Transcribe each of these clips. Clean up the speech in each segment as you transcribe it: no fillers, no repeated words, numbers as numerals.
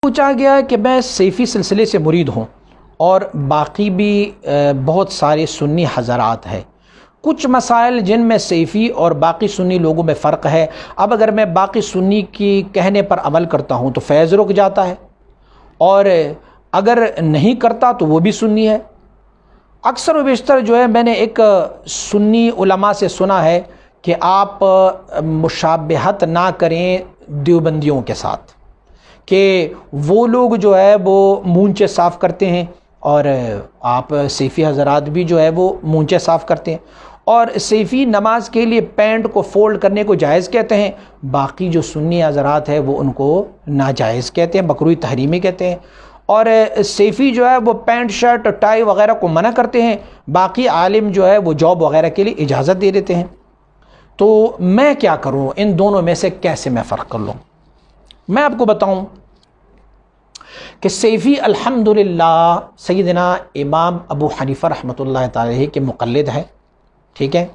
پوچھا گیا کہ میں سیفی سلسلے سے مرید ہوں اور باقی بھی بہت سارے سنی حضرات ہیں، کچھ مسائل جن میں سیفی اور باقی سنی لوگوں میں فرق ہے۔ اب اگر میں باقی سنی کی کہنے پر عمل کرتا ہوں تو فیض رک جاتا ہے، اور اگر نہیں کرتا تو وہ بھی سنی ہے۔ اکثر و بیشتر جو ہے میں نے ایک سنی علماء سے سنا ہے کہ آپ مشابہت نہ کریں دیوبندیوں کے ساتھ، کہ وہ لوگ جو ہے وہ مونچے صاف کرتے ہیں اور آپ سیفی حضرات بھی جو ہے وہ مونچے صاف کرتے ہیں، اور سیفی نماز کے لیے پینٹ کو فولڈ کرنے کو جائز کہتے ہیں، باقی جو سنی حضرات ہیں وہ ان کو ناجائز کہتے ہیں، مکروہ تحریمی کہتے ہیں، اور سیفی جو ہے وہ پینٹ شرٹ ٹائی وغیرہ کو منع کرتے ہیں، باقی عالم جو ہے وہ جاب وغیرہ کے لیے اجازت دے دیتے ہیں۔ تو میں کیا کروں، ان دونوں میں سے کیسے میں فرق کر لوں؟ میں آپ کو بتاؤں کہ سیفی الحمدللہ سیدنا امام ابو حنیفہ رحمۃ اللہ تعالی کے مقلد ہے، ٹھیک ہے،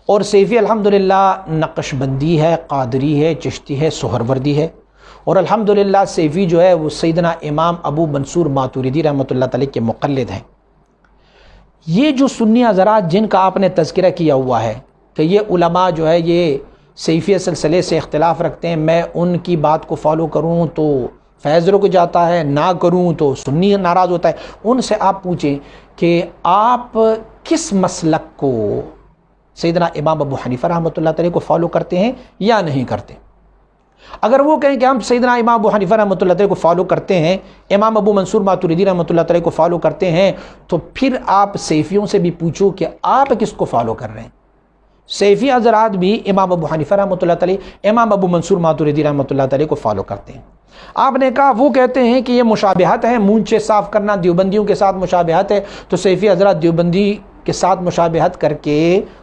اور سیفی الحمدللہ نقش بندی ہے، قادری ہے، چشتی ہے، سہروردی ہے، اور الحمدللہ سیفی جو ہے وہ سیدنا امام ابو منصور ماتوریدی رحمۃ اللہ تعالی کے مقلد ہیں۔ یہ جو سنی حضرات جن کا آپ نے تذکرہ کیا ہوا ہے کہ یہ علماء جو ہے یہ سیفی سلسلے سے اختلاف رکھتے ہیں، میں ان کی بات کو فالو کروں تو فیض رک جاتا ہے، نہ کروں تو سنی ناراض ہوتا ہے، ان سے آپ پوچھیں کہ آپ کس مسلک کو سیدنا امام ابو حنیفہ رحمۃ اللہ تعالی کو فالو کرتے ہیں یا نہیں کرتے؟ اگر وہ کہیں کہ ہم سیدنا امام ابو حنیفہ رحمۃ اللہ تعالی کو فالو کرتے ہیں، امام ابو منصور ماتوریدی رحمۃ اللہ تعالی کو فالو کرتے ہیں، تو پھر آپ سیفیوں سے بھی پوچھو کہ آپ کس کو فالو کر رہے ہیں۔ سیفی حضرات بھی امام ابو حنیفہ رحمۃ اللہ تعالی، امام ابو منصور ماتوریدی رحمۃ اللہ تعالی کو فالو کرتے ہیں۔ آپ نے کہا وہ کہتے ہیں کہ یہ مشابہت ہے، مونچھے صاف کرنا دیوبندیوں کے ساتھ مشابہت ہے، تو سیفی حضرات دیوبندی کے ساتھ مشابہت کر کے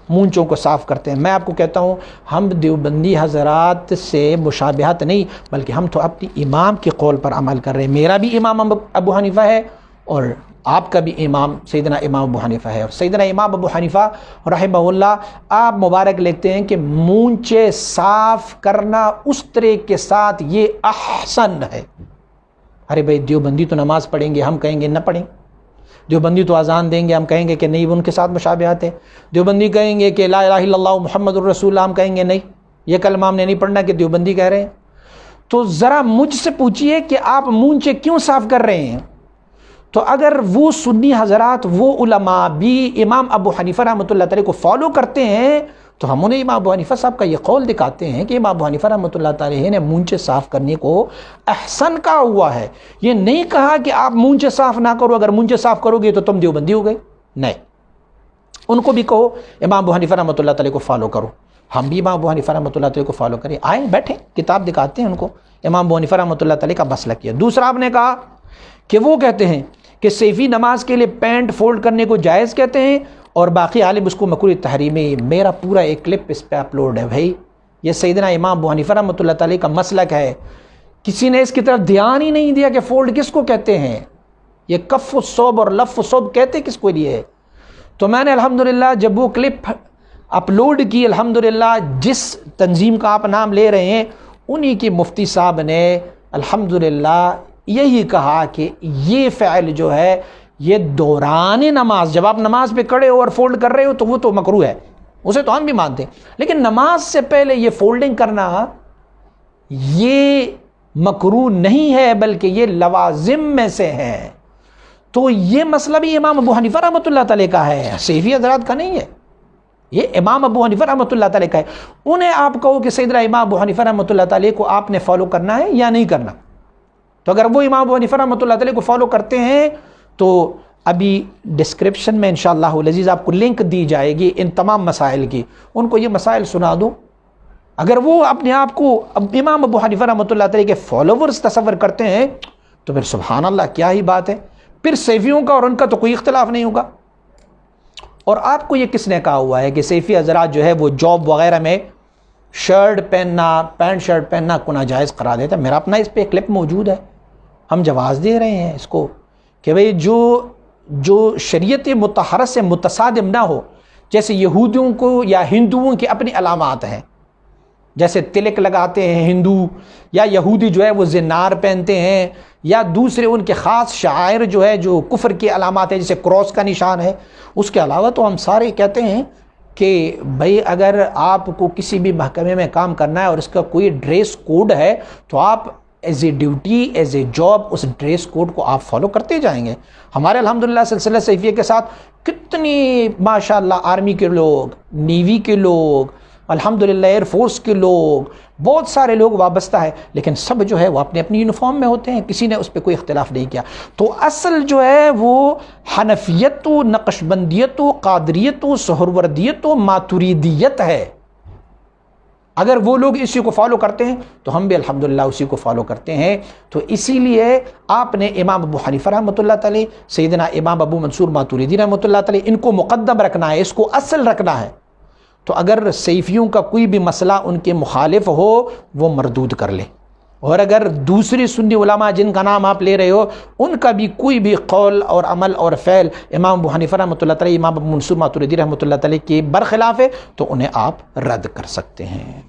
مونچھوں کو صاف کرتے ہیں۔ میں آپ کو کہتا ہوں ہم دیوبندی حضرات سے مشابہت نہیں، بلکہ ہم تو اپنی امام کے قول پر عمل کر رہے ہیں۔ میرا بھی امام ابو حنیفہ ہے اور آپ کا بھی امام سیدنا امام ابو حنیفہ ہے، اور سیدنا امام ابو حنیفہ رحمہ اللہ آپ مبارک لکھتے ہیں کہ مونچے صاف کرنا اس طرح کے ساتھ یہ احسن ہے۔ ارے بھائی دیوبندی تو نماز پڑھیں گے، ہم کہیں گے نہ پڑھیں، دیوبندی تو اذان دیں گے، ہم کہیں گے کہ نہیں ان کے ساتھ مشابہت ہے، دیوبندی کہیں گے کہ لا الہ الا اللہ محمد الرسول اللہ، ہم کہیں گے نہیں یہ کلمہ ہم نے نہیں پڑھنا کہ دیوبندی کہہ رہے ہیں۔ تو ذرا مجھ سے پوچھئے کہ آپ مونچے کیوں صاف کر رہے ہیں؟ تو اگر وہ سنی حضرات، وہ علماء بھی امام ابو حنیفہ رحمۃ اللہ تعالی کو فالو کرتے ہیں تو ہم انہیں امام ابو حنیفہ صاحب کا یہ قول دکھاتے ہیں کہ امام ابو حنیفہ رحمۃ اللہ تعالی نے مونچے صاف کرنے کو احسن کہا ہوا ہے۔ یہ نہیں کہا کہ آپ مونچے صاف نہ کرو، اگر مونچے صاف کرو گے تو تم دیوبندی ہو گئے، نہیں، ان کو بھی کہو امام ابو حنیفہ رحمۃ اللہ تعالی کو فالو کرو، ہم بھی امام ابو حنیفہ رحمۃ اللہ تعالی کو فالو کریں، آئیں بیٹھیں کتاب دکھاتے ہیں ان کو امام ابو حنیفہ رحمۃ اللہ تعالی کا مسلک کیا۔ دوسرا آپ نے کہا کہ وہ کہتے ہیں کہ سیفی نماز کے لیے پینٹ فولڈ کرنے کو جائز کہتے ہیں اور باقی عالم اس کو مکروہ تحریمی۔ میرا پورا ایک کلپ اس پہ اپلوڈ ہے بھائی، یہ سیدنا امام ابو حنیفہ رحمۃ اللہ تعالی کا مسلک ہے، کسی نے اس کی طرف دھیان ہی نہیں دیا کہ فولڈ کس کو کہتے ہیں، یہ کف الصوب اور لف الصوب کہتے کس کو لیے۔ تو میں نے الحمدللہ جب وہ کلپ اپلوڈ کی، الحمدللہ جس تنظیم کا آپ نام لے رہے ہیں انہی کی مفتی صاحب نے الحمدللہ یہی کہا کہ یہ فعل جو ہے یہ دوران نماز، جب آپ نماز پہ کھڑے ہو اور فولڈ کر رہے ہو تو وہ تو مکروہ ہے، اسے تو ہم بھی مانتے ہیں، لیکن نماز سے پہلے یہ فولڈنگ کرنا یہ مکروہ نہیں ہے بلکہ یہ لوازم میں سے ہے۔ تو یہ مسئلہ بھی امام ابو حنیفہ رحمۃ اللہ تعالی کا ہے، سیفی حضرات کا نہیں ہے، یہ امام ابو حنیفہ رحمۃ اللہ تعالی کا ہے۔ انہیں آپ کہو کہ سیدنا امام ابو حنیفہ رحمۃ اللہ تعالی کو آپ نے فالو کرنا ہے یا نہیں کرنا، تو اگر وہ امام ابو حنیفہ رحمۃ اللہ تعالی کو فالو کرتے ہیں تو ابھی ڈسکرپشن میں انشاءاللہ العزیز آپ کو لنک دی جائے گی ان تمام مسائل کی، ان کو یہ مسائل سنا دو۔ اگر وہ اپنے آپ کو امام ابو حنیفہ رحمۃ اللہ تعالی کے فالوورز تصور کرتے ہیں تو پھر سبحان اللہ کیا ہی بات ہے، پھر سیفیوں کا اور ان کا تو کوئی اختلاف نہیں ہوگا۔ اور آپ کو یہ کس نے کہا ہوا ہے کہ سیفی حضرات جو ہے وہ جاب وغیرہ میں شرٹ پہننا، پینٹ شرٹ پہننا کو ناجائز قرار دیتا ہے؟ میرا اپنا اس پہ کلپ موجود ہے، ہم جواز دے رہے ہیں اس کو کہ بھئی جو شریعت مطہرہ سے متصادم نہ ہو، جیسے یہودیوں کو یا ہندوؤں کی اپنی علامات ہیں، جیسے تلک لگاتے ہیں ہندو، یا یہودی جو ہے وہ زنار پہنتے ہیں، یا دوسرے ان کے خاص شعائر جو ہے جو کفر کی علامات ہے جیسے کراس کا نشان ہے، اس کے علاوہ تو ہم سارے کہتے ہیں کہ بھئی اگر آپ کو کسی بھی محکمے میں کام کرنا ہے اور اس کا کوئی ڈریس کوڈ ہے تو آپ as a duty as a job اس ڈریس کوڈ کو آپ فالو کرتے جائیں گے۔ ہمارے الحمدللہ سلسلہ سیفیہ کے ساتھ کتنی ماشاءاللہ آرمی کے لوگ، نیوی کے لوگ، الحمدللہ ایئر فورس کے لوگ، بہت سارے لوگ وابستہ ہے، لیکن سب جو ہے وہ اپنے اپنی یونیفارم میں ہوتے ہیں، کسی نے اس پہ کوئی اختلاف نہیں کیا۔ تو اصل جو ہے وہ حنفیت و نقش بندیت و قادریت و سہروردیت و ماتریدیت ہے۔ اگر وہ لوگ اسی کو فالو کرتے ہیں تو ہم بھی الحمدللہ اسی کو فالو کرتے ہیں۔ تو اسی لیے آپ نے امام ابو حنیفہ رحمۃ اللہ علیہ، سیدنا امام ابو منصور ماتریدی رحمۃ اللہ علیہ، ان کو مقدم رکھنا ہے، اس کو اصل رکھنا ہے۔ تو اگر سیفیوں کا کوئی بھی مسئلہ ان کے مخالف ہو وہ مردود کر لے، اور اگر دوسری سنی علماء جن کا نام آپ لے رہے ہو ان کا بھی کوئی بھی قول اور عمل اور فعل امام ابو حنیفہ رحمۃ اللہ علیہ، امام ابو منصور ماتریدی رحمۃ اللہ علیہ کے برخلاف ہے تو انہیں آپ رد کر سکتے ہیں۔